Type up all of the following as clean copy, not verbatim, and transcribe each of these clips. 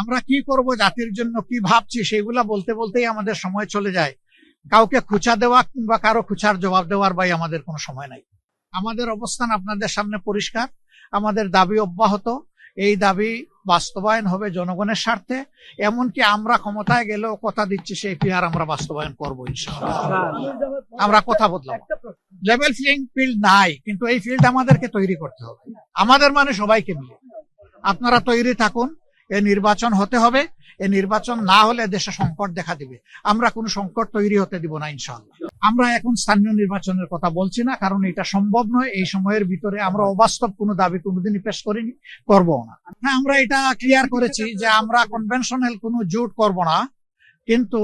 আমরা কি করব, জাতির জন্য কি ভাবছি, সেগুলা বলতে বলতেই আমাদের সময় চলে যায়। কাউকে খুঁচা দেওয়া কিংবা কারো খুঁচার জবাব দেওয়ার ভাই আমাদের কোনো সময় নাই। আমাদের অবস্থান আপনাদের সামনে পরিষ্কার। আমাদের দাবি অব্যাহত। এই দাবি বাস্তবায়ন হবে জনগণের স্বার্থে। এমনকি আমরা ক্ষমতায় গেলেও কথা দিচ্ছি সেই পিআর আমরা বাস্তবায়ন করবো ইনশাআল্লাহ। আমরা কথা বদলাম। লেভেল প্লেইং ফিল্ড নাই, কিন্তু এই ফিল্ড আমাদেরকে তৈরি করতে হবে। আমাদের মানে সবাইকে মিলে। আপনারা তৈরি থাকুন। এই নির্বাচন হতে হবে। এই নির্বাচন না হলে দেশে সংকট দেখা দিবে। আমরা কোনো সংকট তৈরি হতে দিব না ইনশাআল্লাহ। আমরা এখন স্থানীয় নির্বাচনের কথা বলছি না, কারণ এটা সম্ভব নয়। এই সময়ের ভিতরে আমরা অবাস্তব কোনো দাবি কোনোদিনই পেশ করিনি, করবো না। হ্যাঁ, আমরা এটা ক্লিয়ার করেছি যে আমরা কনভেনশনাল কোনো জোট করব না, কিন্তু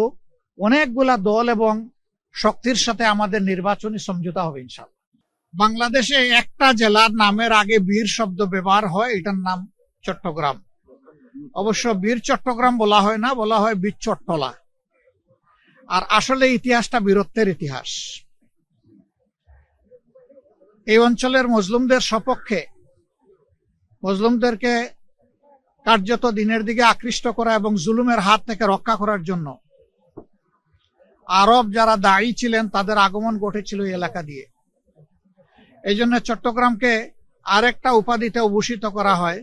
অনেকগুলা দল এবং শক্তির সাথে আমাদের নির্বাচনী সমঝোতা হবে ইনশাআল্লাহ। বাংলাদেশে একটা জেলার নামের আগে বীর শব্দ ব্যবহার হয়, এটার নাম চট্টগ্রাম। অবশ্য বীর চট্টগ্রাম বলা হয় না, বলা হয় বীর চট্টলা। আর আসলে ইতিহাসটা বীরত্বের ইতিহাস। এই অঞ্চলের মজলুমদের সপক্ষে, মজলুমদেরকে কার্যত দিনের দিকে আকৃষ্ট করা এবং জুলুমের হাত থেকে রক্ষা করার জন্য আরব যারা দায়ী ছিলেন তাদের আগমন ঘটেছিল এই এলাকা দিয়ে। এই জন্য চট্টগ্রামকে আরেকটা উপাধিতে ভূষিত করা হয়,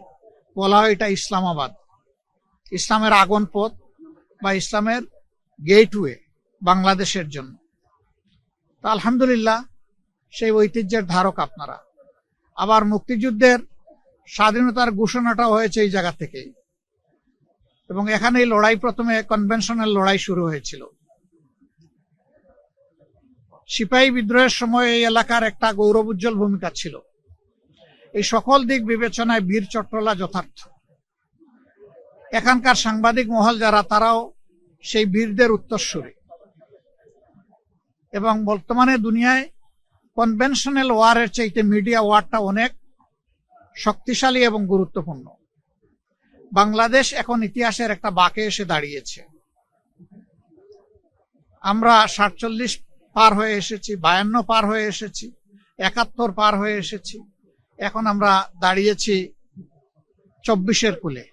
বলা হয় এটা ইসলামাবাদ, ইসলামের আগন পথ বা ইসলামের গেটওয়ে বাংলাদেশের জন্য। তা আলহামদুলিল্লাহ, সেই ঐতিহ্যের ধারক আপনারা। আবার মুক্তিযুদ্ধের স্বাধীনতার ঘোষণাটা হয়েছে এই জায়গা থেকেই, এবং এখানেই লড়াই, প্রথমে কনভেনশনাল লড়াই শুরু হয়েছিল। সিপাহী বিদ্রোহের সময় এই এলাকার একটা গৌরবোজ্জ্বল ভূমিকা ছিল। এই সকল দিক বিবেচনায় বীর চট্টলা যথার্থ। এখানকার সাংবাদিক মহল যারা, তারাও সেই বীরদের উত্তরসূরি। এবং বর্তমানে দুনিয়ায় কনভেনশনাল ওয়ারের চাইতে মিডিয়া ওয়ারটা অনেক শক্তিশালী এবং গুরুত্বপূর্ণ। বাংলাদেশ এখন ইতিহাসের একটা বাঁকে এসে দাঁড়িয়েছে। আমরা 47 পার হয়ে এসেছি, 52 পার হয়ে এসেছি, 71 পার হয়ে এসেছি। এখন আমরা দাঁড়িয়েছি 24-এর কূলে।